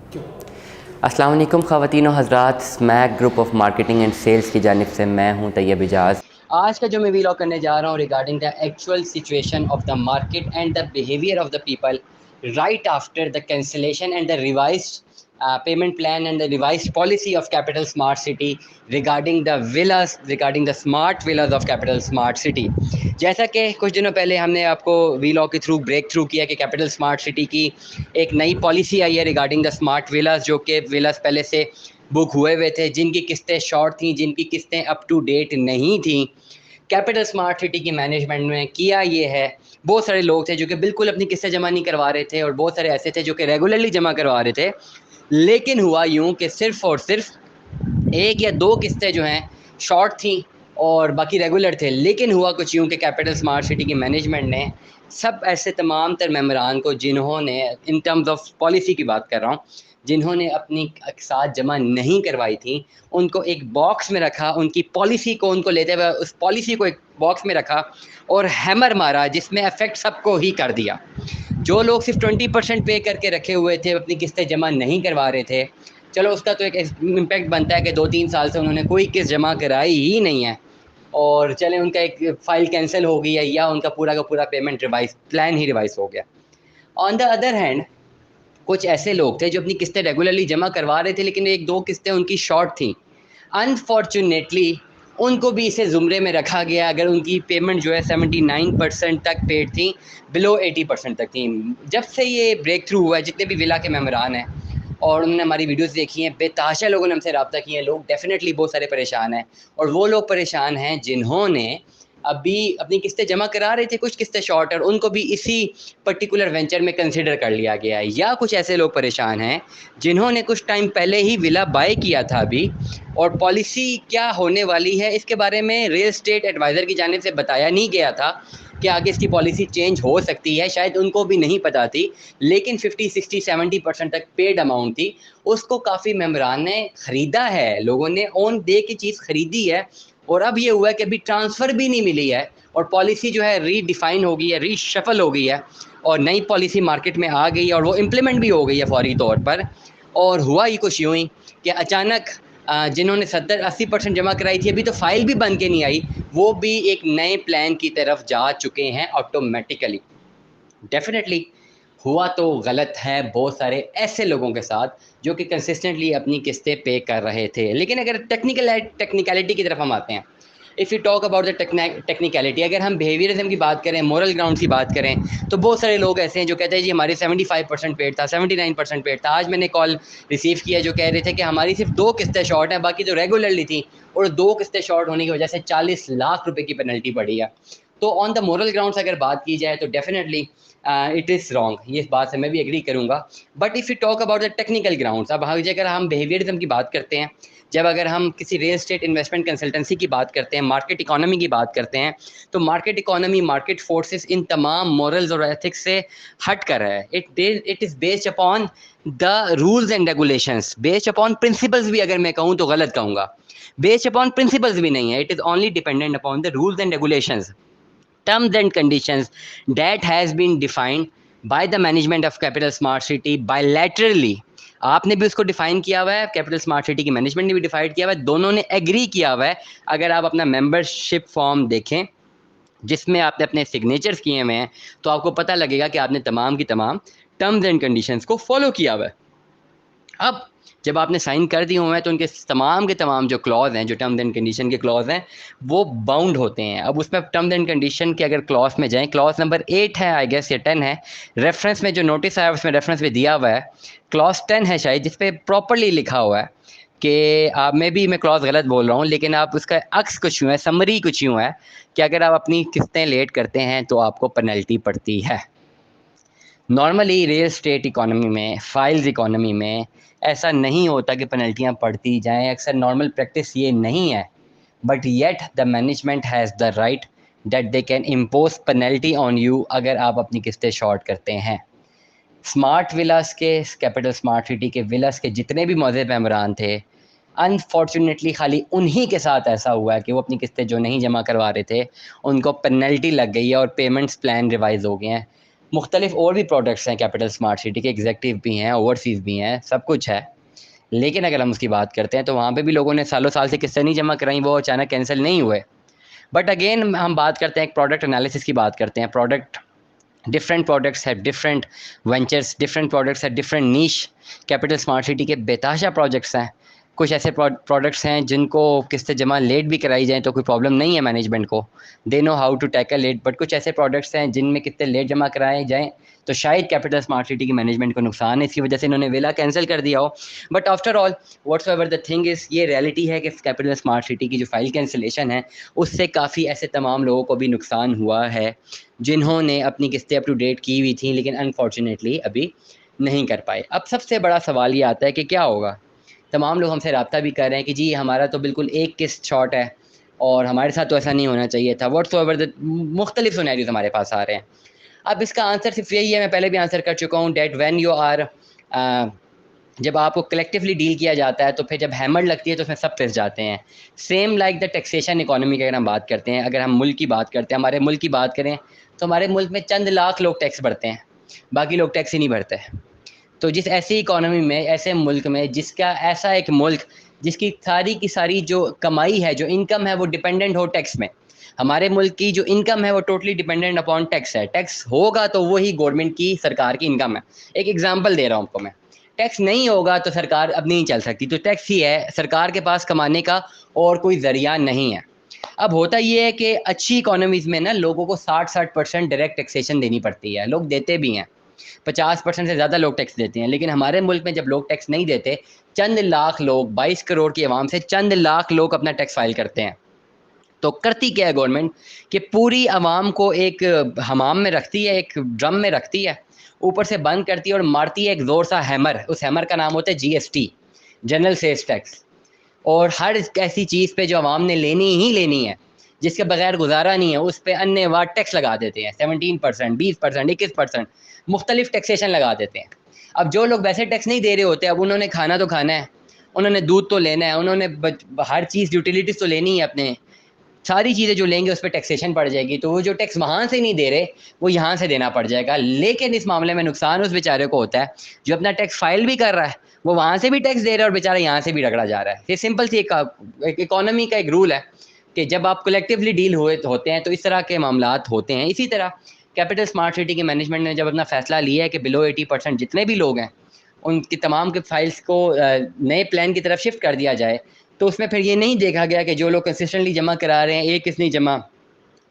السلام علیکم خواتین و حضرات، اسمیک group of marketing and sales کی جانب سے میں ہوں طیب اجاز۔ آج کا جو میں ویلاگ کرنے جا رہا ہوں regarding the actual situation of the market and the behaviour of the people right after the cancellation and the revised payment plan and the revised policy of Capital Smart City regarding the villas, regarding the smart villas of Capital Smart City. جیسا کہ کچھ دنوں پہلے ہم نے آپ کو vlog کے تھرو بریک تھرو کیا کہ کیپٹل اسمارٹ سٹی کی ایک نئی پالیسی آئی ہے ریگارڈنگ دا اسمارٹ ویلاز، جو کہ ویلاز پہلے سے بک ہوئے تھے، جن کی قسطیں شارٹ تھیں، جن کی قسطیں اپ ٹو ڈیٹ نہیں تھیں۔ کیپٹل اسمارٹ سٹی کی مینجمنٹ میں کیا یہ ہے، بہت سارے لوگ تھے جو کہ بالکل اپنی قسطیں جمع نہیں کروا رہے تھے، اور بہت سارے ایسے تھے جو کہ ریگولرلی جمع کروا رہے تھے، لیکن ہوا یوں کہ صرف اور صرف ایک یا دو قسطیں جو ہیں شارٹ تھیں اور باقی ریگولر تھے۔ لیکن ہوا کچھ یوں کہ کیپٹل اسمارٹ سٹی کی مینجمنٹ نے سب ایسے تمام تر ممبران کو جنہوں نے ان ٹرمز آف پالیسی کی بات کر رہا ہوں، جنہوں نے اپنی اقساط جمع نہیں کروائی تھیں، ان کو ایک باکس میں رکھا، ان کی پالیسی کو ان کو لیتے ہوئے اس پالیسی کو ایک باکس میں رکھا اور ہیمر مارا، جس میں افیکٹ سب کو ہی کر دیا۔ جو لوگ صرف 20% پے کر کے رکھے ہوئے تھے، اپنی قسطیں جمع نہیں کروا رہے تھے، چلو اس کا تو ایک امپیکٹ بنتا ہے کہ 2-3 سال سے انہوں نے کوئی قسط جمع کرائی ہی نہیں ہے، اور چلیں ان کا ایک فائل کینسل ہو گئی ہے یا ان کا پورا کا پورا پیمنٹ ریوائز پلان ہی ریوائز ہو گیا۔ آن دا ادر ہینڈ کچھ ایسے لوگ تھے جو اپنی قسطیں ریگولرلی جمع کروا رہے تھے، لیکن ایک دو قسطیں ان کی شارٹ تھیں۔ انفارچونیٹلی ان کو بھی اسے زمرے میں رکھا گیا، اگر ان کی پیمنٹ جو ہے 79% تک پیڈ تھیں، بلو 80% تک تھیں۔ جب سے یہ بریک تھرو ہوا ہے، جتنے بھی ولا کے ممبران ہیں اور انہوں نے ہماری ویڈیوز دیکھی ہیں، بے تحاشا لوگوں نے ہم سے رابطہ کیے ہیں، لوگ ڈیفینیٹلی بہت سارے پریشان ہیں، اور وہ لوگ پریشان ہیں جنہوں نے ابھی اپنی قسطیں جمع کرا رہے تھے، کچھ قسطیں شارٹ، اور ان کو بھی اسی پرٹیکولر وینچر میں کنسیڈر کر لیا گیا ہے۔ یا کچھ ایسے لوگ پریشان ہیں جنہوں نے کچھ ٹائم پہلے ہی ولا بائی کیا تھا ابھی، اور پالیسی کیا ہونے والی ہے اس کے بارے میں ریل اسٹیٹ ایڈوائزر کی جانب سے بتایا نہیں گیا تھا کہ آگے اس کی پالیسی چینج ہو سکتی ہے، شاید ان کو بھی نہیں پتہ تھی، لیکن 50-60-70% تک پیڈ اماؤنٹ تھی، اس کو کافی ممبران نے خریدا ہے، لوگوں نے اون دے کی چیز خریدی ہے، اور اب یہ ہوا ہے کہ ابھی ٹرانسفر بھی نہیں ملی ہے، اور پالیسی جو ہے ری ڈیفائن ہو گئی ہے، ری شفل ہو گئی ہے، اور نئی پالیسی مارکیٹ میں آ گئی ہے، اور وہ امپلیمنٹ بھی ہو گئی ہے فوری طور پر۔ اور ہوا ہی کچھ یوں ہی کہ اچانک جنہوں نے 70-80% جمع کرائی تھی، ابھی تو فائل بھی بن کے نہیں آئی، وہ بھی ایک نئے پلان کی طرف جا چکے ہیں آٹومیٹیکلی۔ ڈیفینیٹلی ہوا تو غلط ہے بہت سارے ایسے لوگوں کے ساتھ جو کہ کنسسٹنٹلی اپنی قسطیں پے کر رہے تھے۔ لیکن اگر ٹیکنیکلٹی کی طرف ہم آتے ہیں، if you talk about the technicality, اگر ہم بیہیویئرزم کی بات کریں، مورل گراؤنڈ کی بات کریں، تو بہت سارے لوگ ایسے ہیں جو کہتے ہیں جی ہماری 75% پیڈ تھا، 79% پیڈ تھا۔ آج میں نے کال ریسیو کیا جو کہہ رہے تھے کہ ہماری صرف 2 قسطیں شارٹ ہیں، باقی تو ریگولرلی تھیں، اور 2 قسطیں شارٹ ہونے کی وجہ سے 40 لاکھ روپے کی پینلٹی پڑی ہے۔ تو آن دا مورل گراؤنڈس اگر بات کی جائے تو ڈیفینیٹلی اٹ از رانگ، یہ بات سے میں بھی ایگری کروں گا۔ But if you talk about the technical grounds, اب اگر ہم بیہیویئرزم کی بات کرتے ہیں، جب اگر ہم کسی ریل اسٹیٹ انویسٹمنٹ کنسلٹنسی کی بات کرتے ہیں، مارکیٹ اکانومی کی بات کرتے ہیں، تو مارکیٹ اکانومی، مارکیٹ فورسز ان تمام مورلز اور ایتھکس سے ہٹ کر ہے۔ It is based upon the rules and regulations, based upon principles بھی اگر میں کہوں تو غلط کہوں گا، بیسڈ اپان پرنسپلز بھی نہیں ہے، it is only dependent upon the rules and regulations, terms and conditions that has been defined by the management of Capital Smart City bilaterally۔ آپ نے بھی اس کو ڈیفائن کیا ہوا ہے، کیپٹل اسمارٹ سٹی کی مینجمنٹ نے بھی ڈیفائن کیا ہوا ہے، دونوں نے ایگری کیا ہوا ہے۔ اگر آپ اپنا ممبرشپ فارم دیکھیں جس میں آپ نے اپنے سگنیچرز کیے ہوئے ہیں، تو آپ کو پتہ لگے گا کہ آپ نے تمام کی تمام ٹرمز اینڈ کنڈیشنز کو فالو کیا ہوا ہے۔ اب جب آپ نے سائن کر دیے ہوئے ہیں تو ان کے تمام جو کلاز ہیں، جو ٹرمز اینڈ کنڈیشن کے کلاز ہیں، وہ باؤنڈ ہوتے ہیں۔ اب اس میں ٹرمز اینڈ کنڈیشن کے اگر کلاز میں جائیں، کلاز نمبر 8 ہے آئی گیس، یا 10 ہے، ریفرنس میں جو نوٹس آیا اس میں ریفرنس بھی دیا ہوا ہے، کلاز 10 ہے شاید، جس پہ پراپرلی لکھا ہوا ہے کہ آپ میں کلاز غلط بول رہا ہوں، لیکن آپ اس کا عکس کچھ یوں ہے، سمری کچھ یوں ہے کہ اگر آپ اپنی قسطیں لیٹ کرتے ہیں تو آپ کو پینلٹی پڑتی ہے۔ نارملی ریل اسٹیٹ اکانومی میں، فائلز اکانومی میں ایسا نہیں ہوتا کہ پینلٹیاں پڑتی جائیں، اکثر نارمل پریکٹس یہ نہیں ہے، but yet the management has the right that they can impose penalty on you اگر آپ اپنی قسطیں شارٹ کرتے ہیں۔ اسمارٹ ولاس کے، کیپٹل اسمارٹ سٹی کے ولاس کے جتنے بھی معزز ممبران تھے، انفارچونیٹلی خالی انہی کے ساتھ ایسا ہوا ہے کہ وہ اپنی قسطیں جو نہیں جمع کروا رہے تھے ان کو پینلٹی لگ گئی ہے، اور پیمنٹس پلان ریوائز ہو گئے ہیں۔ مختلف اور بھی پروڈکٹس ہیں کیپٹل اسمارٹ سٹی کے، ایگزیکٹو بھی ہیں، اوورسیز بھی ہیں، سب کچھ ہے. لیکن اگر ہم اس کی بات کرتے ہیں تو وہاں پہ بھی لوگوں نے سالوں سال سے قسطیں نہیں جمع کرائیں، وہ اچانک کینسل نہیں ہوئے. بٹ اگین ہم بات کرتے ہیں ایک پروڈکٹ انالیسس کی بات کرتے ہیں. ڈفرینٹ پروڈکٹس ہے، ڈفرینٹ وینچرس، ڈفرینٹ پروڈکٹس ہے، ڈفرینٹ نیش. کیپٹل اسمارٹ سٹی کے بےتحاشا پروجیکٹس ہیں. کچھ ایسے پروڈکٹس ہیں جن کو قسطیں جمع لیٹ بھی کرائی جائیں تو کوئی پرابلم نہیں ہے مینجمنٹ کو، they know how to tackle it. But کچھ ایسے پروڈکٹس ہیں جن میں قسطیں لیٹ جمع کرائے جائیں تو شاید کیپٹل اسمارٹ سٹی کی مینجمنٹ کو نقصان ہے، اس کی وجہ سے انہوں نے ویلا کینسل کر دیا ہو. But after all what's ever the thing is, یہ ریئلٹی ہے کہ کیپٹل اسمارٹ سٹی کی جو فائل کینسلیشن ہے اس سے کافی ایسے تمام لوگوں کو بھی نقصان ہوا ہے جنہوں نے اپنی قسطیں اپ ٹو ڈیٹ کی ہوئی تھیں لیکن انفارچونیٹلی ابھی نہیں کر پائے. اب سب سے بڑا سوال یہ آتا ہے کہ کیا ہوگا. تمام لوگ ہم سے رابطہ بھی کر رہے ہیں کہ جی ہمارا تو بالکل ایک قسط شارٹ ہے اور ہمارے ساتھ تو ایسا نہیں ہونا چاہیے تھا. واٹس ایور مختلف سینیریوز ہمارے پاس آ رہے ہیں. اب اس کا آنسر صرف یہی ہے، میں پہلے بھی آنسر کر چکا ہوں، دیٹ وین یو آر، جب آپ کو کلیکٹیولی ڈیل کیا جاتا ہے تو پھر جب ہیمر لگتی ہے تو اس میں سب پھنس جاتے ہیں. Same like the taxation economy کی اگر ہم بات کرتے ہیں، اگر ہم ملک کی بات کرتے ہیں، ہمارے ملک کی بات کریں تو ہمارے ملک میں چند لاکھ لوگ ٹیکس بھرتے ہیں، باقی لوگ ٹیکس ہی نہیں بھرتے. تو جس ایسی اکانومی میں، ایسے ملک میں، جس کا ایسا ایک ملک جس کی ساری جو کمائی ہے، جو انکم ہے وہ ڈپینڈنٹ ہو ٹیکس میں. ہمارے ملک کی جو انکم ہے وہ ٹوٹلی ڈپینڈنٹ اپان ٹیکس ہے. ٹیکس ہوگا تو وہی گورنمنٹ کی، سرکار کی انکم ہے. ایک ایگزامپل دے رہا ہوں آپ کو میں، ٹیکس نہیں ہوگا تو سرکار اب نہیں چل سکتی. تو ٹیکس ہی ہے سرکار کے پاس کمانے کا، اور کوئی ذریعہ نہیں ہے. اب ہوتا یہ ہے کہ اچھی اکانومیز میں نا لوگوں کو 60% ڈائریکٹ ٹیکسیشن دینی پڑتی ہے، لوگ دیتے بھی ہیں، 50% سے زیادہ لوگ ٹیکس دیتے ہیں. لیکن ہمارے ملک میں جب لوگ ٹیکس نہیں دیتے، چند لاکھ لوگ، 22 کروڑ کی عوام سے چند لاکھ لوگ اپنا ٹیکس فائل کرتے ہیں. تو کرتی کیا ہے گورنمنٹ کہ پوری عوام کو ایک حمام میں رکھتی ہے، ایک ڈرم میں رکھتی ہے، اوپر سے بند کرتی ہے اور مارتی ہے ایک زور سا ہیمر. اس ہیمر کا نام ہوتا ہے G S T, general sales tax. اور ہر ایسی چیز پہ جو عوام نے لینی ہی لینی ہے، جس کے بغیر گزارا نہیں ہے، اس پہ انے وار ٹیکس لگا دیتے ہیں. 17%، 20%، 21%، مختلف ٹیکسیشن لگا دیتے ہیں. اب جو لوگ ویسے ٹیکس نہیں دے رہے ہوتے، اب انہوں نے کھانا تو کھانا ہے، انہوں نے دودھ تو لینا ہے، انہوں نے ہر چیز یوٹیلیٹیز تو لینی ہے، اپنے ساری چیزیں جو لیں گے اس پہ ٹیکسیشن پڑ جائے گی. تو وہ جو ٹیکس وہاں سے نہیں دے رہے وہ یہاں سے دینا پڑ جائے گا. لیکن اس معاملے میں نقصان اس بیچارے کو ہوتا ہے جو اپنا ٹیکس فائل بھی کر رہا ہے، وہ وہاں سے بھی ٹیکس دے رہا ہے اور بیچارہ یہاں سے بھی رگڑا جا رہا ہے. یہ سمپل سی ایک اکانومی کا ایک رول ہے کہ جب آپ کلیکٹیولی ڈیل ہوتے ہیں تو اس طرح کے معاملات ہوتے ہیں. اسی طرح کیپٹل اسمارٹ سٹی کی مینجمنٹ نے جب اپنا فیصلہ لیا ہے کہ بلو 80% جتنے بھی لوگ ہیں ان کی تمام کے فائلز کو نئے پلان کی طرف شفٹ کر دیا جائے، تو اس میں پھر یہ نہیں دیکھا گیا کہ جو لوگ کنسسٹنٹلی جمع کرا رہے ہیں، ایک کس نہیں جمع،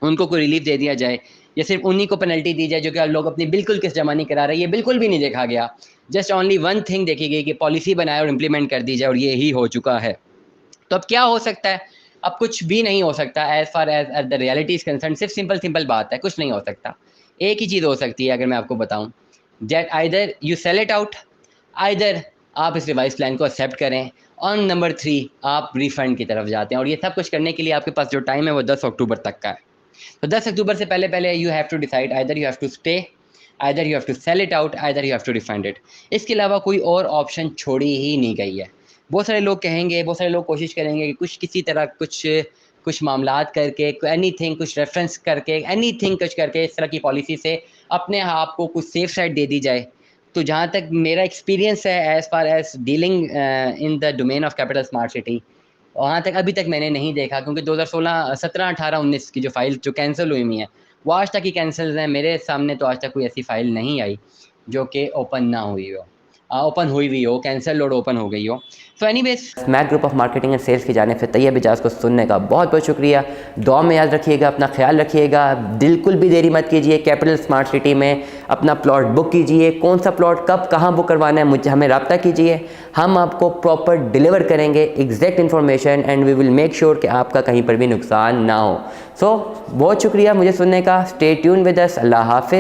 ان کو کوئی ریلیف دے دیا جائے یا صرف انہی کو پینلٹی دی جائے جو کہ لوگ اپنی بالکل قسط جمع نہیں کرا رہے. یہ بالکل بھی نہیں دیکھا گیا. جسٹ اونلی ون تھنگ دیکھی گئی کہ پالیسی بنائے اور امپلیمنٹ کر دی جائے، اور یہی ہو چکا ہے. تو اب کیا ہو سکتا ہے؟ اب کچھ بھی نہیں ہو سکتا as far as the reality is concern. صرف سمپل بات ہے، کچھ نہیں ہو سکتا. ایک ہی چیز ہو سکتی ہے اگر میں آپ کو بتاؤں، that either you cell it out, either آپ اس ریوائز پلان کو ایکسیپٹ کریں، اور نمبر 3 آپ ریفنڈ کی طرف جاتے ہیں. اور یہ سب کچھ کرنے کے لیے آپ کے پاس جو ٹائم ہے وہ 10 اکتوبر تک کا ہے. تو 10 اکتوبر سے پہلے you have to decide either you have to stay, either you have to sell it out, either you have to refund it. اس کے علاوہ کوئی اور آپشن چھوڑی ہی نہیں گئی ہے. بہت سارے لوگ کہیں گے، بہت سارے لوگ کوشش کریں گے کہ کسی طرح کچھ معاملات کر کے، اینی تھنگ، کچھ ریفرنس کر کے، اینی تھنگ کچھ کر کے اس طرح کی پالیسی سے اپنے آپ کو کچھ سیف سائڈ دے دی جائے. تو جہاں تک میرا ایکسپیرینس ہے as far as dealing in the domain of Capital Smart city, وہاں تک ابھی تک میں نے نہیں دیکھا. کیونکہ 2016، 17، 18، 19 کی جو فائل جو کینسل ہوئی ہیں وہ آج تک ہی کینسل ہیں. میرے سامنے تو آج تک کوئی ایسی فائل نہیں آئی جو کہ اوپن نہ ہوئی ہو، اوپن ہوئی ہوئی ہو، کینسل اور اوپن ہو گئی ہو. سو اینی ویز، اسمیک group of marketing and sales کی جانب سے طیب اجاز کو سننے کا بہت بہت شکریہ. دعا میں یاد رکھیے گا، اپنا خیال رکھیے گا. بالکل بھی دیری مت کیجیے، کیپٹل اسمارٹ سٹی میں اپنا پلاٹ بک کیجیے. کون سا پلاٹ کب کہاں بک کروانا ہے ہمیں رابطہ کیجیے. ہم آپ کو پراپر ڈیلیور کریں گے exact information, and we will make sure کہ آپ کا کہیں پر بھی نقصان نہ ہو. سو بہت شکریہ مجھے سننے کا. Stay tune with us. اللہ حافظ.